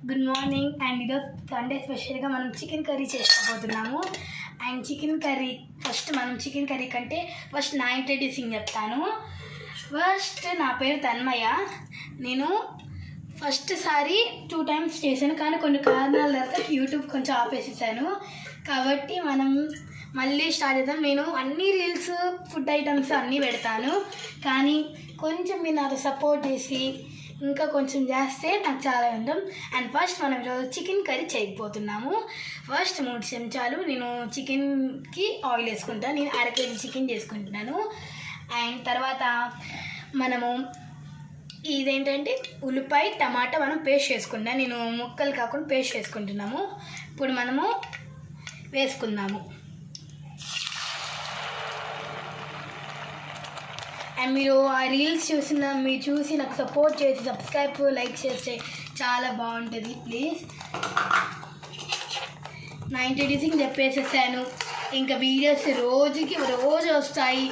Good morning. And ఈరోజు Sunday స్పెషల్గా మనం చికెన్ కర్రీ చేసుకోబోతున్నాము. అండ్ చికెన్ కర్రీ మనం చికెన్ కర్రీ కంటే ఫస్ట్ నా ఇంట్రడ్యూసింగ్ చెప్తాను. ఫస్ట్ నా పేరు తన్మయ. నేను ఫస్ట్ సారి 2 times చేశాను, కానీ కొన్ని కారణాల తర్వాత యూట్యూబ్ కొంచెం ఆపేసేసాను. కాబట్టి మనం మళ్ళీ స్టార్ట్ చేద్దాం. నేను అన్ని రీల్స్, ఫుడ్ ఐటమ్స్ అన్నీ పెడతాను, కానీ కొంచెం మీరు నాకు సపోర్ట్ చేసి ఇంకా కొంచెం చేస్తే నాకు చాలా ఉంటాం. అండ్ ఫస్ట్ మనం ఈరోజు చికెన్ కర్రీ చేయకపోతున్నాము. ఫస్ట్ 3 చెంచాలు నేను చికెన్కి ఆయిల్ వేసుకుంటాను. నేను 1/2 kg చికెన్ చేసుకుంటున్నాను. అండ్ తర్వాత మనము ఇదేంటంటే ఉల్లిపాయ టమాటా మనం పేస్ట్ చేసుకుంటాం. నేను ముక్కలు కాకుండా పేస్ట్ చేసుకుంటున్నాము. ఇప్పుడు మనము వేసుకుందాము. అండ్ మీరు ఆ రీల్స్ చూసి నాకు సపోర్ట్ చేసి సబ్స్క్రైబ్ లైక్ చేస్తే చాలా బాగుంటుంది. ప్లీజ్. నా ఇంట్రడ్యూసింగ్ చెప్పేసేసాను. ఇంకా వీడియోస్ రోజు వస్తాయి.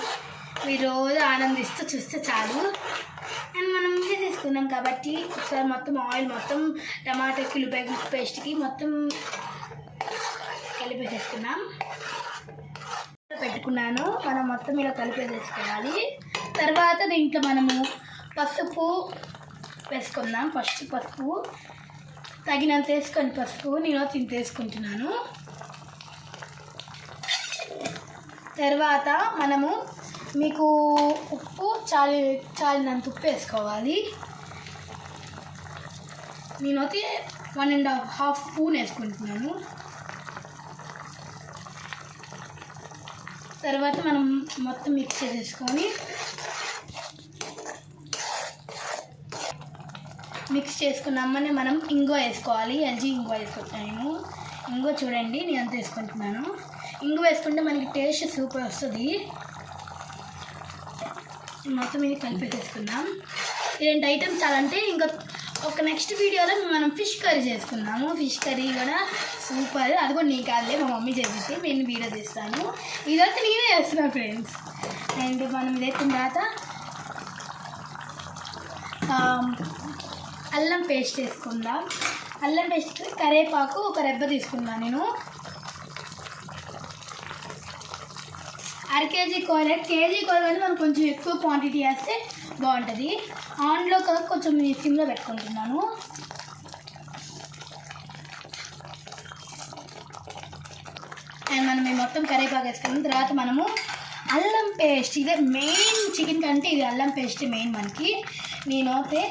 మీరు రోజు ఆనందిస్తూ చూస్తే చాలు. అండ్ మనం తీసుకున్నాం కాబట్టి ఒకసారి మొత్తం ఆయిల్ మొత్తం టమాటాకి ఉల్లిపాయ పేస్ట్కి మొత్తం కలిపేసేసుకున్నాం. పెట్టుకున్నాను. మనం మొత్తం ఇలా కలిపేసేసుకోవాలి. తర్వాత దీంట్లో మనము పసుపు వేసుకుందాం. ఫస్ట్ పసుపు తగినంత వేసుకొని పసుపు నేను ఇంత వేసుకుంటున్నాను. తర్వాత మనము మీకు ఉప్పు చాలినంత ఉప్పు వేసుకోవాలి. నేను 1.5 స్పూన్ వేసుకుంటున్నాను. తర్వాత మనం మొత్తం మిక్స్ చేసేసుకొని మిక్స్ చేసుకున్నామని మనం ఇంగువ వేసుకోవాలి. ఎల్జీ ఇంగువ వేసుకుంటాను. ఇంగువ చూడండి నేను అంత వేసుకుంటున్నాను. ఇంగువ వేసుకుంటే మనకి టేస్ట్ సూపర్ వస్తుంది. మొత్తం ఇది కలిపేసేసుకుందాం. 2 ఐటమ్స్ చాలంటే ఇంకా ఒక నెక్స్ట్ వీడియోలో మనం ఫిష్ కర్రీ చేసుకున్నాము. ఫిష్ కర్రీ కూడా సూపర్. అది కూడా నేను కాదులే, మా మమ్మీ చేసి నేను వీడియో తీస్తాను. ఇదంతా నేనే చేస్తున్నాను ఫ్రెండ్స్. అండ్ మనం వేసిన తర్వాత అల్లం పేస్ట్ వేసుకుందాం. అల్లం పేస్ట్ కరివేపాకు ఒక రెబ్బ తీసుకున్నాను నేను. 1/2 kg కేజీ కూరగాయలు మనం కొంచెం ఎక్కువ క్వాంటిటీ వేస్తే బాగుంటుంది. ఆన్లో కదా కొంచెం సిమ్లో పెట్టుకుంటున్నాను. అండ్ మనం ఈ మొత్తం కరివేపాకు వేసుకున్న తర్వాత మనము అల్లం పేస్ట్, ఇదే మెయిన్ చికెన్ కంటే ఇది అల్లం పేస్ట్ మెయిన్ మనకి. నేనైతే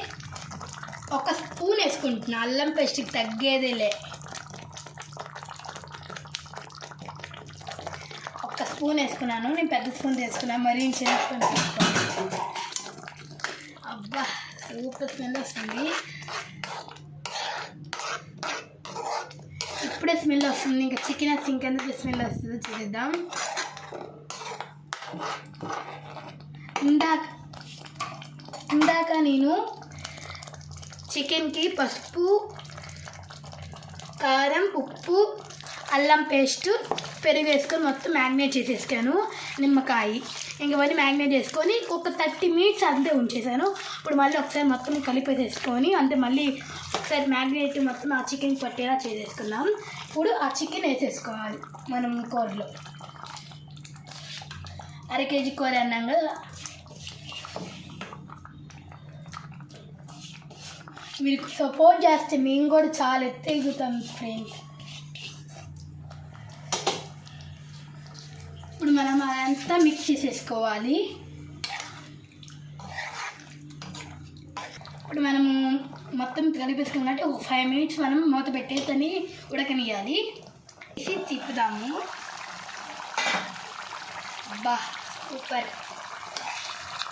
1 స్పూన్ వేసుకుంటున్నాను. అల్లం పేస్ట్కి తగ్గేదేలే. 1 స్పూన్ వేసుకున్నాను. నేను పెద్ద స్పూన్ వేసుకున్నాను, మరీ చిన్న స్పూన్ వేసుకున్నాను. అబ్బా సూపర్ స్మెల్ వస్తుంది. ఇప్పుడే స్మెల్ వస్తుంది. ఇంకా చికెన్ ఇంకెందుకు స్మెల్ వస్తుందో చూద్దాం. ఇందాక నేను చికెన్కి పసుపు, కారం, ఉప్పు, అల్లం పేస్ట్, పెరుగు వేసుకొని మొత్తం మ్యారినేట్ చేసేసాను. నిమ్మకాయ ఇంకవన్నీ మ్యారినేట్ చేసుకొని ఒక 30 minutes అంతే ఉంచేసాను. ఇప్పుడు మళ్ళీ ఒకసారి మొత్తం కలిపేసేసుకొని అంటే మళ్ళీ ఒకసారి మ్యారినేట్ మొత్తం ఆ చికెన్ పట్టేలా చేసేసుకున్నాం. ఇప్పుడు ఆ చికెన్ వేసేసుకోవాలి మనం కూరలో. 1/2 kg కూర అన్నాం కదా. మీరు సపోర్ట్ చేస్తే మేము కూడా చాలా ఎత్తెగుతాం ఫ్రెండ్స్. ఇప్పుడు మనం అదంతా మిక్స్ చేసేసుకోవాలి. ఇప్పుడు మనము మొత్తం కలిపేసుకున్నట్టు ఒక 5 minutes మనం మూత పెట్టేసి ఉడకనియాలి. తిప్పుదాము. అబ్బా సూపర్.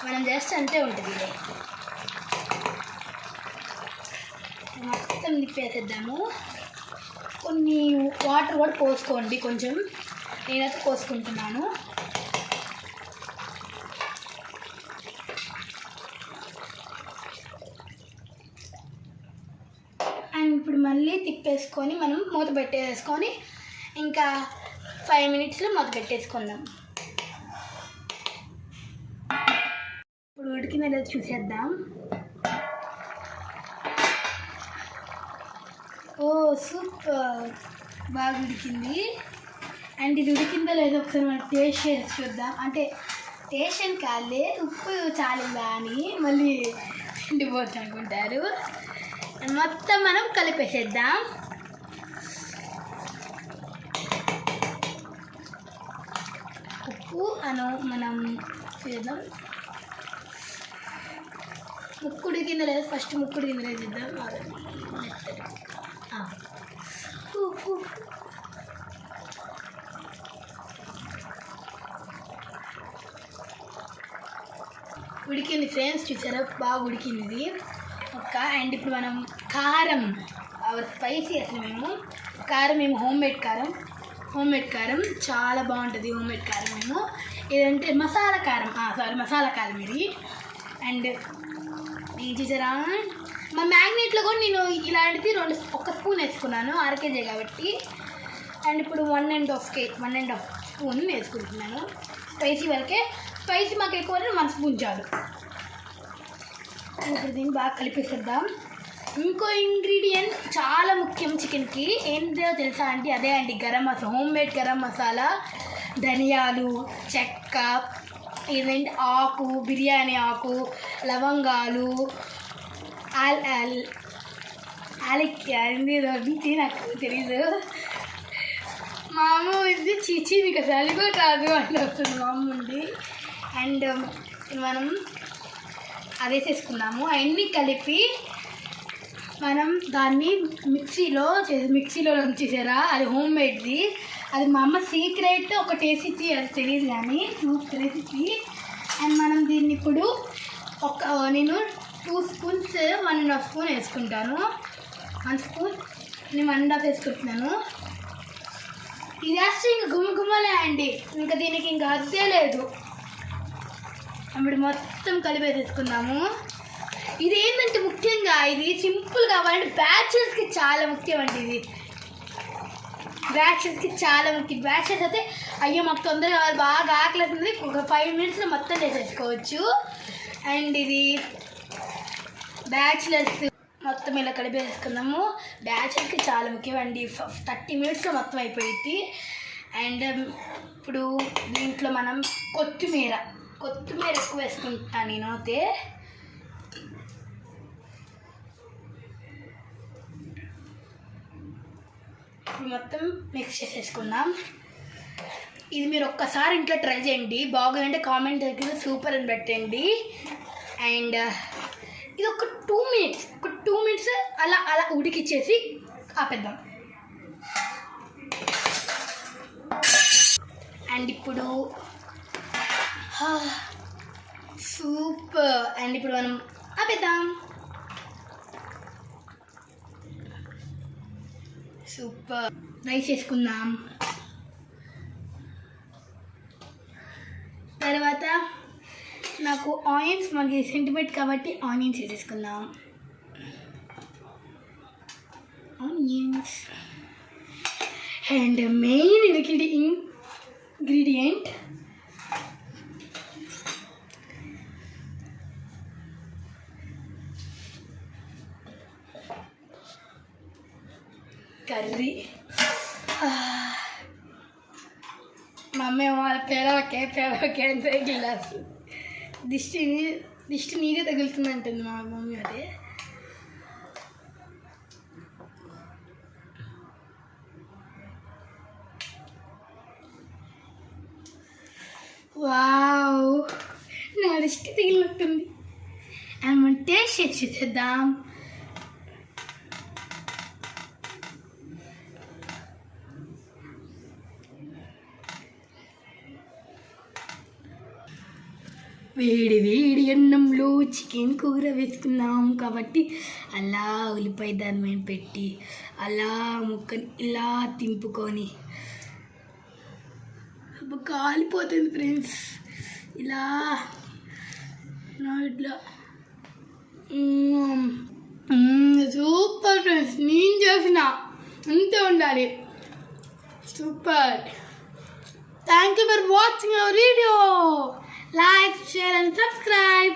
మనం చేస్తే అంతే ఉంటుంది. మొత్తం తిప్పేసేద్దాము. కొన్ని వాటర్ కూడా పోసుకోండి కొంచెం. నేనైతే పోసుకుంటున్నాను. అండ్ ఇప్పుడు మళ్ళీ తిప్పేసుకొని మనం మూత పెట్టేసుకొని ఇంకా 5 minutesలో మూత పెట్టేసుకుందాం. ఇప్పుడు ఉడికిన చూసేద్దాం. ఓ సూపర్, బాగా ఉడికింది. అండ్ ఇది ఉడికిందో లేదో ఒకసారి మనం టేస్ట్ చేసి చూద్దాం. అంటే టేస్ట్ అని కాలే, ఉప్పు చాలిందా అని మళ్ళీ ఎండిపోతు అనుకుంటారు. మొత్తం మనం కలిపేసేద్దాం. ఉప్పు మనం చేద్దాం. ముక్కుడు కింద లేదు, ఫస్ట్ ముక్కుడు కింద లేదు చేద్దాం. ఉడికింది ఫ్రెండ్స్, చూసారా బాగా ఉడికింది ఇది ఒక్క. అండ్ ఇప్పుడు మనం కారం, స్పైసీ అసలు మేము హోమ్ మేడ్ కారం చాలా బాగుంటుంది. హోమ్ మేడ్ కారం ఏదంటే మసాలా కారం ఇది. అండ్ ఏం చూసారా, మా మ్యాగ్నెట్లో కూడా నేను ఇలాంటిది 1 స్పూన్ వేసుకున్నాను, 1/2 kg కాబట్టి. అండ్ ఇప్పుడు 1.5 స్పూన్ వేసుకుంటున్నాను స్పైసీ వరకే. స్పైసీ మాకు ఎక్కువ 1 స్పూన్ చాలు. ఇప్పుడు దీన్ని బాగా కలిపేసేద్దాం. ఇంకో ఇంగ్రీడియంట్ చాలా ముఖ్యం చికెన్కి, ఏంటో తెలుసా అండి? అదే అండి గరం మసాలా, హోమ్ మేడ్ గరం మసాలా. ధనియాలు, చెక్క, ఇదేంటి ఆకు, బిర్యానీ ఆకు, లవంగాలు, యాలక్కి నాకు తెలీదు. మా అమ్మ ఇది చీచి మీకు అసలు కూడా రాదు అని వస్తుంది మా అమ్మ ఉండి. అండ్ మనం అదేసేసుకున్నాము. అవన్నీ కలిపి మనం దాన్ని మిక్సీలో ఉంచేసారా, అది హోమ్ మేడ్ది. అది మా అమ్మ సీక్రెట్ ఒకటి వేసి అది తెలియదు కానీ సూపర్ రెసిపీ. అండ్ మనం దీన్ని ఇప్పుడు నేను 2 స్పూన్స్ 1.5 స్పూన్ వేసుకుంటాను. 1 స్పూన్ నేను 1.5 వేసుకుంటున్నాను. ఇది వేస్తే ఇంకా గుమ్మలే అండి, ఇంకా దీనికి ఇంకా అద్దే లేదు. ఇప్పుడు మొత్తం కలిపేసేసుకుందాము. ఇది ఏంటంటే ముఖ్యంగా ఇది సింపుల్ కావాలంటే బ్యాచిలర్స్కి చాలా ముఖ్యం అండి. ఇది బ్యాచిలర్స్కి చాలా ముఖ్యం. బ్యాచిలర్స్ అయితే అయ్యో మాకు తొందరగా బాగా ఆకలిస్తుంది, ఒక 5 minutesలో మొత్తం చేసేసుకోవచ్చు. అండ్ ఇది బ్యాచిలర్స్ మొత్తం ఇలా కలిపేసుకుందాము. బ్యాచిలర్స్కి చాలా ముఖ్యం అండి, 30 minutesలో మొత్తం అయిపోయింది. అండ్ ఇప్పుడు దీంట్లో మనం కొత్తిమీర ఎక్కువ వేసుకుంటాను నేను అయితే. మొత్తం మిక్స్ చేసేసుకుందాం. ఇది మీరు ఒక్కసారి ఇంట్లో ట్రై చేయండి, బాగుందంటే కామెంట్ దగ్గర సూపర్ అని పెట్టండి. అండ్ ఇది ఒక 2 minutes అలా ఉడికిచ్చేసి ఆపేద్దాం. అండ్ ఇప్పుడు సూపర్. అండ్ ఇప్పుడు మనం ఆపేద్దాం. సూపర్. రైస్ వేసుకుందాం. తర్వాత నాకు ఆనియన్స్, మనకి సెంటిమెంట్ కాబట్టి ఆనియన్స్ వేసేసుకుందాం. Onions and main ingredient curry. మా అమ్మ వాళ్ళ పేరవకే అంటే గ్లాస్ దిష్టి నీదే తగులుతుంది అంటుంది మా మమ్మీ. అదే వావ్, నా దిష్టి తగిలినట్టుంది. అండ్ మనం టేస్ట్ చేసేద్దాం. వేడి అన్నంలో చికెన్ కూర వేసుకున్నాం కాబట్టి అలా ఉల్లిపాయ దాని మీద పెట్టి అలా ముక్కని ఇలా తింపుకొని కాలిపోతుంది ఫ్రెండ్స్. ఇలా ఇట్లా సూపర్ ఫ్రెండ్స్, నేను చేసిన అంతే ఉండాలి. Super. Thank you for watching our video. Like, share and subscribe.